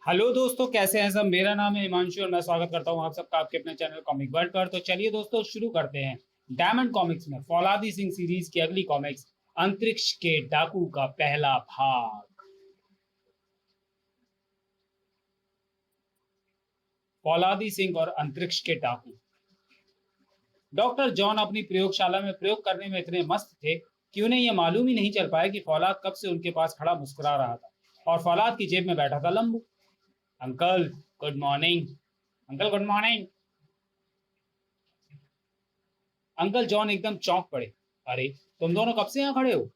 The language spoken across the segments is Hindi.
हेलो दोस्तों, कैसे हैं सब। मेरा नाम है हिमांशु और मैं स्वागत करता हूं आप सबका आपके अपने चैनल कॉमिक वर्ल्ड पर। तो चलिए दोस्तों शुरू करते हैं। डायमंड कॉमिक्स में फौलादी सिंह सीरीज की अगली कॉमिक्स अंतरिक्ष के डाकू का पहला भाग। फौलादी सिंह और अंतरिक्ष के डाकू। डॉक्टर जॉन अपनी प्रयोगशाला में प्रयोग करने में इतने मस्त थे कि उन्हें यह मालूम ही नहीं चल पाया कि फौलाद कब से उनके पास खड़ा मुस्कुरा रहा था और फौलाद की जेब में बैठा था लंबू। Uncle good morning. Uncle good morning. Uncle John एकदम चौंक पड़े। अरे, तुम दोनों कब से यहाँ खड़े हो।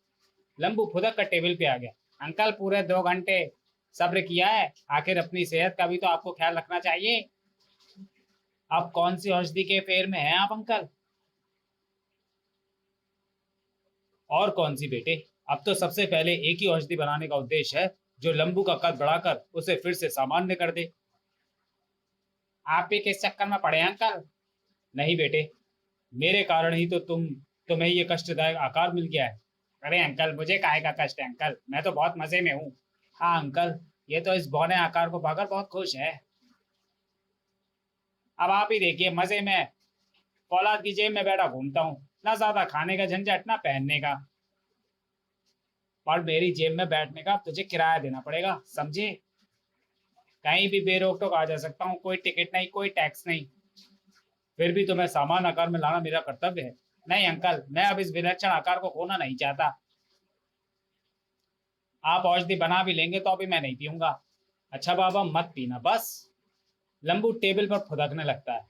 लंबू फुदक कर टेबल पे आ गया। अंकल पूरे 2 घंटे सब्र किया है, आखिर अपनी सेहत का भी तो आपको ख्याल रखना चाहिए। अब कौन सी औषधि के फेर में हैं आप अंकल। और कौन सी बेटे। अब तो सबसे पहले एक ही औषधि बनाने का उद्देश्य है जो लंबू का कद बढ़ाकर उसे फिर से सामान्य कर दे। आप भी किस चक्कर में पड़े हैं अंकल। नहीं बेटे, मेरे कारण ही तो तुम्हें ये कष्टदायक आकार मिल गया है। अरे अंकल, मुझे काहे का कष्ट है अंकल, मैं तो बहुत मजे में हूँ। हाँ अंकल, ये तो इस बौने आकार को पाकर बहुत खुश है। अब आप ही देखिए, मजे में फौलाद की जेब में बैठा घूमता हूँ, ना ज्यादा खाने का झंझट ना पहनने का। और मेरी जेब में बैठने का तुझे किराया देना पड़ेगा, समझे। कहीं भी बेरोक टोक आ जा सकता हूँ, कोई टिकट नहीं, कोई टैक्स नहीं। फिर भी तुम्हें सामान आकार में लाना मेरा कर्तव्य है। नहीं अंकल, मैं अब इस विलक्षण आकार को खोना नहीं चाहता। आप औषधि बना भी लेंगे तो अभी मैं नहीं पीऊंगा। अच्छा बाबा, मत पीना बस। लंबू टेबल पर फुदकने लगता है।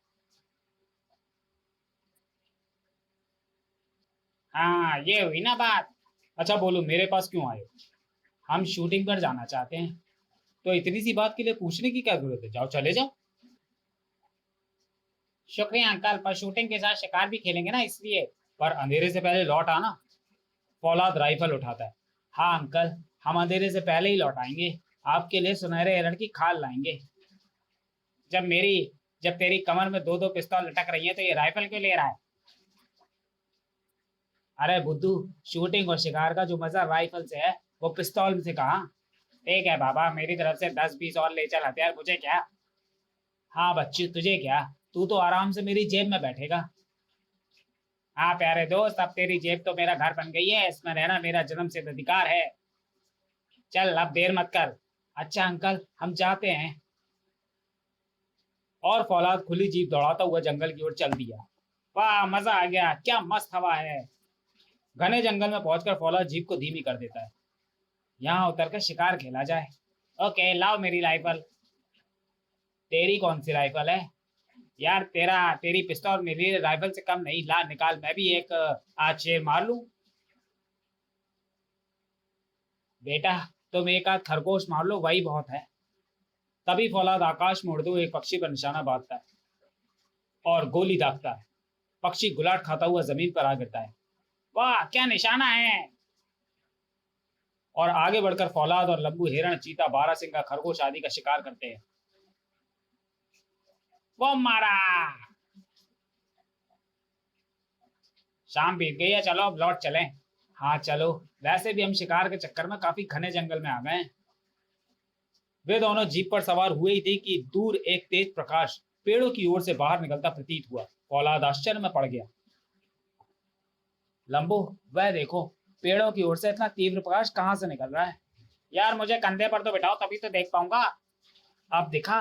हाँ, ये हुई ना बात। अच्छा बोलो, मेरे पास क्यों आए हो। हम शूटिंग पर जाना चाहते हैं। तो इतनी सी बात के लिए पूछने की क्या जरूरत है, जाओ चले जाओ। शुक्रिया अंकल, पर शूटिंग के साथ शिकार भी खेलेंगे ना, इसलिए। पर अंधेरे से पहले लौट आना। फौलाद राइफल उठाता है। हाँ अंकल, हम अंधेरे से पहले ही लौट आएंगे। आपके लिए सुनहरे हिरण की खाल लाएंगे। जब मेरी जब तेरी कमर में दो दो पिस्तौल लटक रही है तो ये राइफल क्यों ले रहा है। अरे बुद्धू, शूटिंग और शिकार का जो मजा राइफल से है वो पिस्तौल से कहाँ। ठीक है बाबा, मेरी तरफ से 10-20 और ले चल हथियार, मुझे क्या। हाँ बच्ची, तुझे क्या। तू तो आराम से मेरी जेब में बैठेगा। हाँ प्यारे दोस्त, अब तेरी जेब तो मेरा घर बन गई है, इसमें रहना मेरा जन्म सिद्ध अधिकार है। चल अब देर मत कर। अच्छा अंकल, हम जाते हैं। और फौलाद खुली जीप दौड़ाता हुआ जंगल की ओर चल दिया। वाह, मजा आ गया, क्या मस्त हवा है। घने जंगल में पहुंचकर फौलाद जीप को धीमी कर देता है। यहाँ उतर कर शिकार खेला जाए। ओके, लाओ मेरी राइफल। तेरी कौन सी राइफल है। यार, तेरी पिस्तौल मेरी राइफल से कम नहीं, ला निकाल, मैं भी एक आज शेर मार लूं। बेटा, तुम एक आध खरगोश मार लो, वही बहुत है। तभी फौलाद आकाश में उड़ते हुए एक पक्षी पर निशाना बांधता है और गोली दागता है। पक्षी गुलाट खाता हुआ जमीन पर आ गिरता है। वाह, क्या निशाना है। और आगे बढ़कर फौलाद और लंबू हिरण, चीता, बारहसिंगा, खरगोश आदि का शिकार करते हैं। वो मारा। शाम बीत गई है, चलो अब लौट चलें। हाँ चलो। वैसे भी हम शिकार के चक्कर में काफी घने जंगल में आ गए हैं। वे दोनों जीप पर सवार हुए ही थे कि दूर एक तेज प्रकाश पेड़ों की ओर से बाहर निकलता प्रतीत हुआ। फौलाद आश्चर्य में पड़ गया। लंबू, वह देखो, पेड़ों की ओर से इतना तीव्र प्रकाश कहाँ से निकल रहा है। यार, मुझे कंधे पर तो बिठाओ, तभी तो देख पाऊंगा। अब दिखा।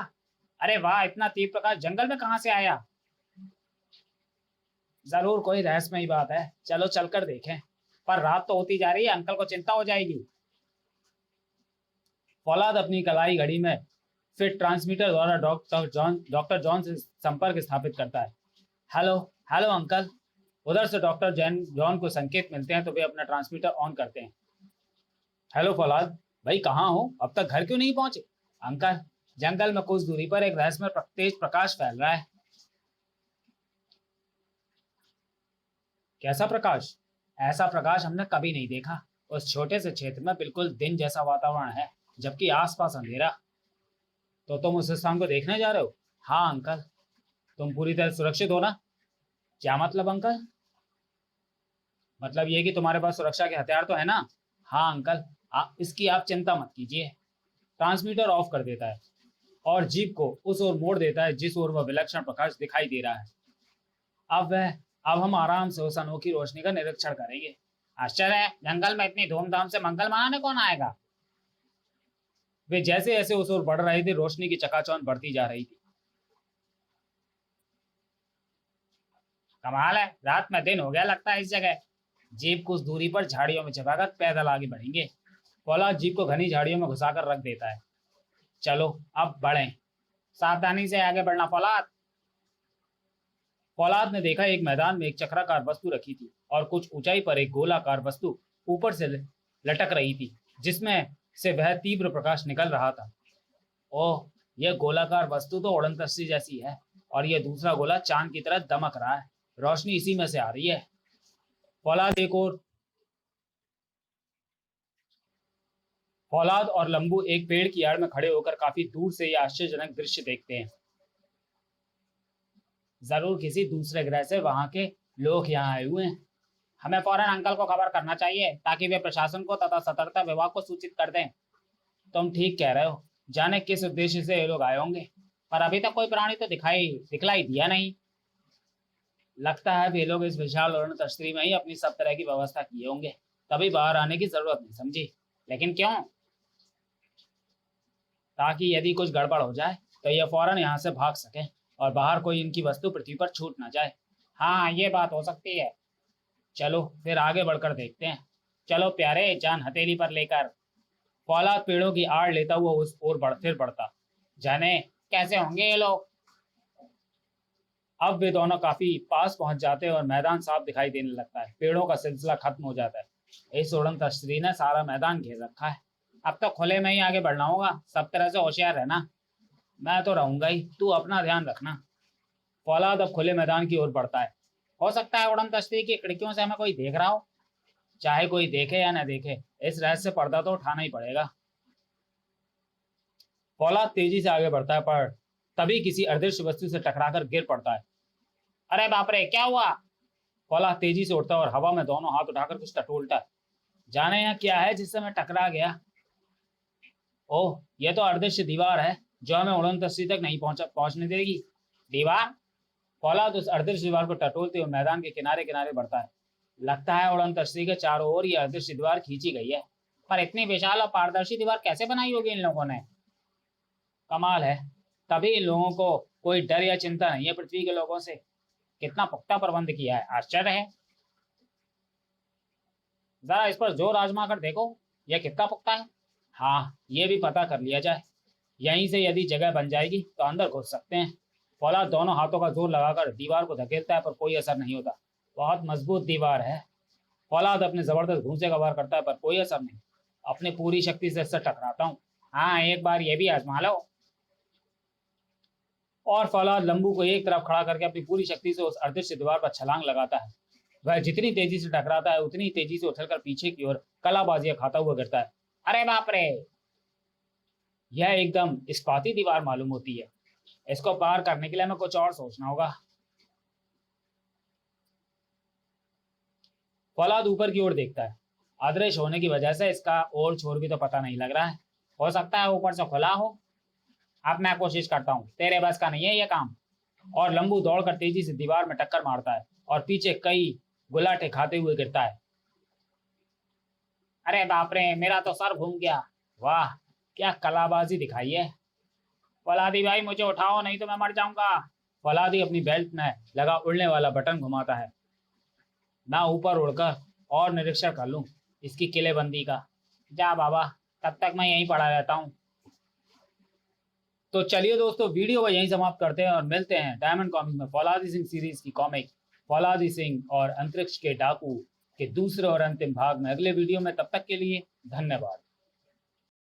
अरे वाह, इतना तीव्र प्रकाश जंगल में कहाँ से आया। जरूर कोई रहस्यमयी बात है, चलो चलकर देखें। पर रात तो होती जा रही है, अंकल को चिंता हो जाएगी। फौलाद अपनी कलाई घड़ी में फिर ट्रांसमीटर द्वारा डॉक्टर जॉन से संपर्क स्थापित करता है। हेलो। Hello uncle. उधर से डॉक्टर जैन जॉन को संकेत मिलते हैं तो वे अपना ट्रांसमीटर ऑन करते हैं। हेलो फौलाद, भाई कहाँ हो, अब तक घर क्यों नहीं पहुंचे। अंकल, जंगल में कुछ दूरी पर एक रहस्यमय तेज प्रकाश फैल रहा है। कैसा प्रकाश। ऐसा प्रकाश हमने कभी नहीं देखा। उस छोटे से क्षेत्र में बिल्कुल दिन जैसा वातावरण है, जबकि आसपास अंधेरा। तो तुम उस स्थान को देखने जा रहे हो। हाँ अंकल। तुम पूरी तरह सुरक्षित हो ना। क्या मतलब अंकल। मतलब ये कि तुम्हारे पास सुरक्षा के हथियार तो है ना। हाँ अंकल, इसकी आप चिंता मत कीजिए। ट्रांसमीटर ऑफ कर देता है। और जीप को उस ओर मोड़ देता है जिस ओर वह विलक्षण प्रकाश दिखाई दे रहा है। अब वह अब हम आराम से उस अनोखी रोशनी का निरीक्षण करेंगे। आश्चर्य है, जंगल में इतनी धूमधाम से मंगल मनाने कौन आएगा। वे जैसे जैसे उस ओर बढ़ रहे थे, रोशनी की चकाचौंध बढ़ती जा रही थी। कमाल है, रात में दिन हो गया लगता है इस जगह। जीप कुछ दूरी पर झाड़ियों में छिपाकर पैदल आगे बढ़ेंगे। फौलाद जीप को घनी झाड़ियों में घुसाकर रख देता है। चलो अब बढ़ें, सावधानी से आगे बढ़ना फौलाद। फौलाद ने देखा एक मैदान में एक चक्राकार वस्तु रखी थी और कुछ ऊंचाई पर एक गोलाकार वस्तु ऊपर से लटक रही थी जिसमें से वह तीव्र प्रकाश निकल रहा था। ओह, यह गोलाकार वस्तु तो उड़न तस्सी जैसी है और यह दूसरा गोला चांद की तरह दमक रहा है। रोशनी इसी में से आ रही है। फौलाद और लंबू एक पेड़ की आड़ में खड़े होकर काफी दूर से यह आश्चर्यजनक दृश्य देखते हैं। जरूर किसी दूसरे ग्रह से वहां के लोग यहाँ आए हुए हैं। हमें फौरन अंकल को खबर करना चाहिए ताकि वे प्रशासन को तथा सतर्कता विभाग को सूचित कर दें। तुम ठीक कह रहे हो, जाने किस उद्देश्य से ये लोग आए होंगे, पर अभी तक कोई प्राणी तो दिखलाई दिया नहीं। लगता है वे लोग इस विशाल उड़न तश्तरी में ही अपनी सब तरह की व्यवस्था किए होंगे, तभी बाहर आने की जरूरत नहीं समझी। लेकिन क्यों? ताकि यदि कुछ गड़बड़ हो जाए तो ये फौरन यहाँ से भाग सके और बाहर कोई इनकी वस्तु पृथ्वी पर छूट ना जाए। हाँ, ये बात हो सकती है। चलो फिर आगे बढ़कर देखते हैं। चलो प्यारे, जान हथेली पर लेकर। फौलाद पेड़ों की आड़ लेता हुआ उस ओर फिर बढ़ता। जाने कैसे होंगे ये लोग। अब वे दोनों काफी पास पहुंच जाते हैं और मैदान साफ दिखाई देने लगता है। पेड़ों का सिलसिला खत्म हो जाता है। इस उड़न तश्तरी ने सारा मैदान घेर रखा है। अब तो खुले में ही आगे बढ़ना होगा। सब तरह से होशियार रहना। मैं तो रहूंगा ही, तू अपना ध्यान रखना। फौलाद अब खुले मैदान की ओर बढ़ता है। हो सकता है उड़न तश्तरी की खिड़कियों से हमें कोई देख रहा हो। चाहे कोई देखे या न देखे, इस रहस्य से पर्दा तो उठाना ही पड़ेगा। फौलाद तेजी से आगे बढ़ता है, पर तभी किसी अदृश्य वस्तु से टकराकर गिर पड़ता है। अरे बाप रे, क्या हुआ? फौलाद तेजी से उठता है और हवा में दोनों हाथ उठाकर कुछ टटोलता है। जाने यहाँ क्या है जिससे मैं टकरा गया। ओह, यह तो अदृश्य दीवार है जो हमें उड़न तश्तरी तक नहीं पहुंचने देगी। दीवार? फौलाद उस अदृश्य दीवार को टटोलते हुए मैदान के किनारे किनारे बढ़ता है। लगता है उड़न तश्तरी के चारों ओर यह अदृश्य दीवार खींची गई है, पर इतनी विशाल और पारदर्शी दीवार कैसे बनाई होगी इन लोगों ने। कमाल है, तभी इन लोगों को कोई डर या चिंता नहीं है पृथ्वी के लोगों से। कितना पुख्ता प्रबंध किया है, आश्चर्य है। जरा इस पर जोर आजमा कर देखो, यह कितना पुख्ता है। हाँ, ये भी पता कर लिया जाए। यहीं से यदि जगह बन जाएगी तो अंदर घुस सकते हैं। फौलाद दोनों हाथों का जोर लगाकर दीवार को धकेलता है, पर कोई असर नहीं होता। बहुत मजबूत दीवार है। फौलाद अपने जबरदस्त घूंसे का वार करता है, पर कोई असर नहीं। अपनी पूरी शक्ति से इससे टकराता हूँ। हाँ, एक बार ये भी आजमा लो। और फौलाद लंबू को एक तरफ खड़ा करके अपनी पूरी शक्ति से उस अदृश्य दीवार पर छलांग लगाता है। वह जितनी तेजी से टकराता है उतनी तेजी से उछलकर पीछे की ओर कलाबाजियां खाता हुआ गिरता है। अरे बाप रे, यह एकदम इस्पाती दीवार मालूम होती है। इसको पार करने के लिए हमें कुछ और सोचना होगा। फौलाद ऊपर की ओर देखता है। अदृश्य होने की वजह से इसका और छोर भी तो पता नहीं लग रहा है। हो सकता है ऊपर से खुला हो। अब मैं कोशिश करता हूँ, तेरे बस का नहीं है यह काम। और लंबू दौड़कर तेजी से दीवार में टक्कर मारता है और पीछे कई गुलाटे खाते हुए गिरता है। अरे बाप रे, मेरा तो सर घूम गया। वाह, क्या कलाबाजी दिखाई है। फौलादी भाई, मुझे उठाओ नहीं तो मैं मर जाऊंगा। फौलादी अपनी बेल्ट में लगा उड़ने वाला बटन घुमाता है। मैं ऊपर उड़कर और निरीक्षण कर लूं इसकी किलेबंदी का। जा बाबा, तब तक मैं यहीं पड़ा रहता हूँ। तो चलिए दोस्तों, वीडियो को यहीं समाप्त करते हैं और मिलते हैं डायमंड कॉमिक्स में फौलादी सिंह सीरीज की कॉमिक फौलादी सिंह और अंतरिक्ष के डाकू के दूसरे और अंतिम भाग में अगले वीडियो में। तब तक के लिए धन्यवाद।